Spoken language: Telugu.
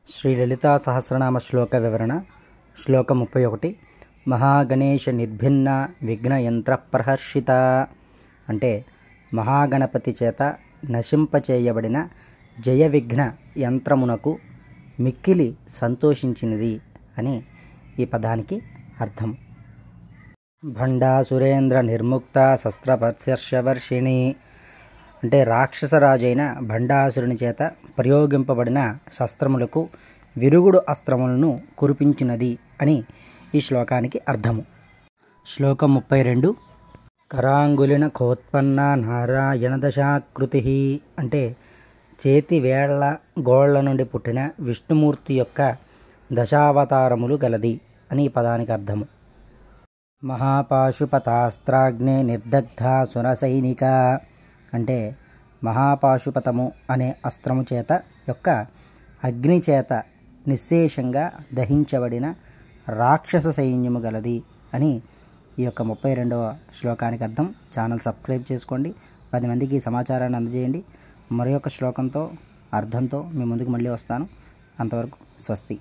శ్రీ లలితా సహస్రనామ శ్లోక వివరణ. శ్లోకం 31. మహాగణేశ నిర్భిన్న విఘ్న యంత్ర ప్రహర్షిత అంటే మహాగణపతి చేత నశింపచేయబడిన జయ విఘ్న యంత్రమునకు మిక్కిలి సంతోషించినది అని ఈ పదానికి అర్థం. భండాసురేంద్ర నిర్ముక్త శస్త్రపత్యర్షవర్షిణి అంటే రాక్షసరాజైన భండాసురుని చేత ప్రయోగింపబడిన శస్త్రములకు విరుగుడు అస్త్రములను కురిపించినది అని ఈ శ్లోకానికి అర్థము. శ్లోకం 32. కరాంగులిన కోత్పన్న నారాయణ దశాకృతి అంటే చేతి వేళ్ల గోళ్ల నుండి పుట్టిన విష్ణుమూర్తి యొక్క దశావతారములు గలది అని ఈ పదానికి అర్థము. మహాపాశుపతాస్త్రాగ్నే నిర్దగ్ధ సురసైనిక అంటే మహాపాశుపతము అనే అస్త్రము చేత యొక్క అగ్ని చేత నిశ్శేషంగా దహించబడిన రాక్షస సైన్యము గలది అని ఈ యొక్క 32వ శ్లోకానికి అర్థం. ఛానల్ సబ్స్క్రైబ్ చేసుకోండి, 10 మందికి ఈ సమాచారాన్ని అందజేయండి. మరి యొక్క శ్లోకంతో అర్థంతో మీ ముందుకు మళ్ళీ వస్తాను. అంతవరకు స్వస్తి.